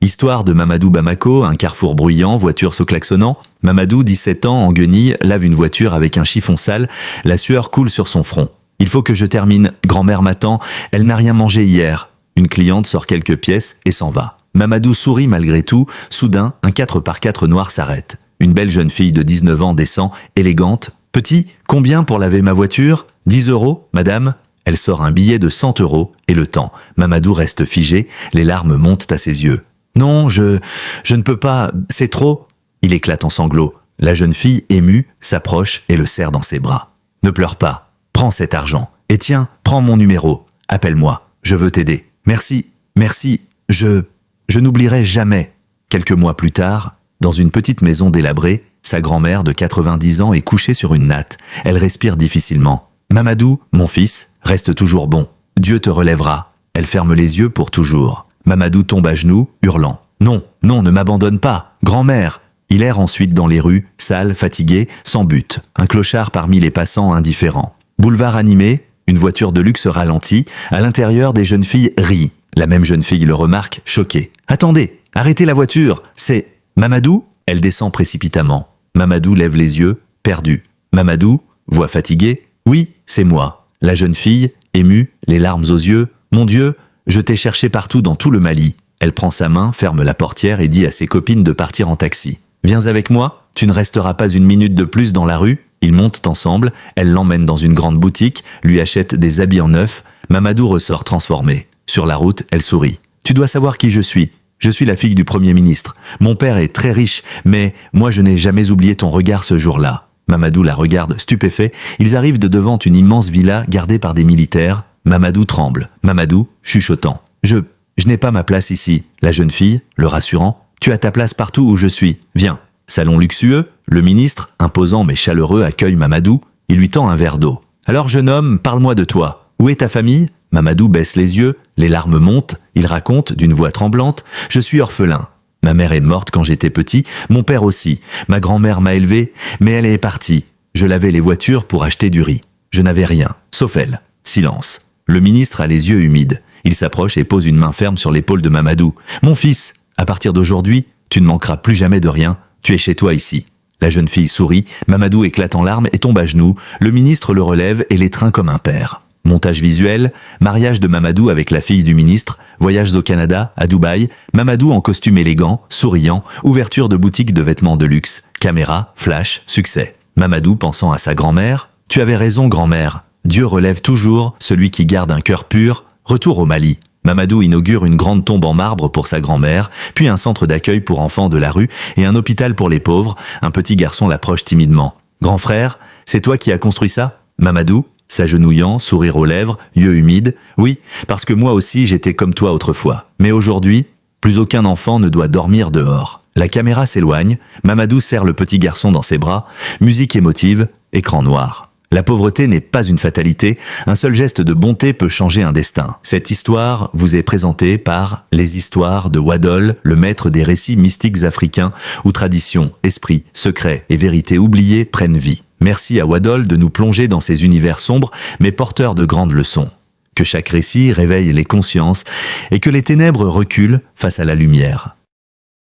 Histoire de Mamadou Bamako, un carrefour bruyant, voiture se klaxonnant. Mamadou, 17 ans, en guenille, lave une voiture avec un chiffon sale. La sueur coule sur son front. Il faut que je termine. Grand-mère m'attend. Elle n'a rien mangé hier. Une cliente sort quelques pièces et s'en va. Mamadou sourit malgré tout. Soudain, un 4x4 noir s'arrête. Une belle jeune fille de 19 ans descend, élégante. Petit, combien pour laver ma voiture? 10 €, madame? Elle sort un billet de 100 € et le temps. Mamadou reste figé, les larmes montent à ses yeux. Non, je ne peux pas, c'est trop. Il éclate en sanglots. La jeune fille, émue, s'approche et le serre dans ses bras. Ne pleure pas, prends cet argent. Et tiens, prends mon numéro. Appelle-moi, je veux t'aider. Merci, merci, je n'oublierai jamais. Quelques mois plus tard, dans une petite maison délabrée, sa grand-mère de 90 ans est couchée sur une natte. Elle respire difficilement. Mamadou, mon fils, reste toujours bon. Dieu te relèvera. Elle ferme les yeux pour toujours. Mamadou tombe à genoux, hurlant. Non, non, ne m'abandonne pas. Grand-mère. Il erre ensuite dans les rues, sale, fatigué, sans but. Un clochard parmi les passants indifférents. Boulevard animé, une voiture de luxe ralentit. À l'intérieur, des jeunes filles rient. La même jeune fille le remarque, choquée. Attendez, arrêtez la voiture. C'est Mamadou? Elle descend précipitamment. Mamadou lève les yeux, perdu. Mamadou, voix fatiguée. Oui, c'est moi. La jeune fille, émue, les larmes aux yeux. Mon Dieu, je t'ai cherché partout dans tout le Mali. Elle prend sa main, ferme la portière et dit à ses copines de partir en taxi. Viens avec moi, tu ne resteras pas une minute de plus dans la rue. Ils montent ensemble, elle l'emmène dans une grande boutique, lui achète des habits en neuf. Mamadou ressort transformé. Sur la route, elle sourit. Tu dois savoir qui je suis. Je suis la fille du Premier ministre. Mon père est très riche, mais moi je n'ai jamais oublié ton regard ce jour-là. Mamadou la regarde stupéfait. Ils arrivent de devant une immense villa gardée par des militaires. Mamadou tremble. Mamadou, chuchotant. Je n'ai pas ma place ici. La jeune fille, le rassurant. Tu as ta place partout où je suis. Viens. Salon luxueux. Le ministre, imposant mais chaleureux, accueille Mamadou. Il lui tend un verre d'eau. Alors jeune homme, parle-moi de toi. Où est ta famille? Mamadou baisse les yeux. Les larmes montent. Il raconte d'une voix tremblante. Je suis orphelin. Ma mère est morte quand j'étais petit. Mon père aussi. Ma grand-mère m'a élevé. Mais elle est partie. Je lavais les voitures pour acheter du riz. Je n'avais rien. Sauf elle. Silence. Le ministre a les yeux humides. Il s'approche et pose une main ferme sur l'épaule de Mamadou. « Mon fils, à partir d'aujourd'hui, tu ne manqueras plus jamais de rien. Tu es chez toi ici. » La jeune fille sourit. Mamadou éclate en larmes et tombe à genoux. Le ministre le relève et l'étreint comme un père. Montage visuel, mariage de Mamadou avec la fille du ministre, voyages au Canada, à Dubaï, Mamadou en costume élégant, souriant, ouverture de boutique de vêtements de luxe, caméra, flash, succès. Mamadou pensant à sa grand-mère. « Tu avais raison, grand-mère. Dieu relève toujours celui qui garde un cœur pur. » Retour au Mali. Mamadou inaugure une grande tombe en marbre pour sa grand-mère, puis un centre d'accueil pour enfants de la rue et un hôpital pour les pauvres. Un petit garçon l'approche timidement. « Grand frère, c'est toi qui as construit ça ?» Mamadou, s'agenouillant, sourire aux lèvres, yeux humides. « Oui, parce que moi aussi j'étais comme toi autrefois. Mais aujourd'hui, plus aucun enfant ne doit dormir dehors. » La caméra s'éloigne. Mamadou serre le petit garçon dans ses bras. Musique émotive, écran noir. La pauvreté n'est pas une fatalité, un seul geste de bonté peut changer un destin. Cette histoire vous est présentée par Les Histoires de Wadol, le maître des récits mystiques africains, où tradition, esprit, secret et vérité oubliées prennent vie. Merci à Wadol de nous plonger dans ces univers sombres, mais porteurs de grandes leçons. Que chaque récit réveille les consciences et que les ténèbres reculent face à la lumière.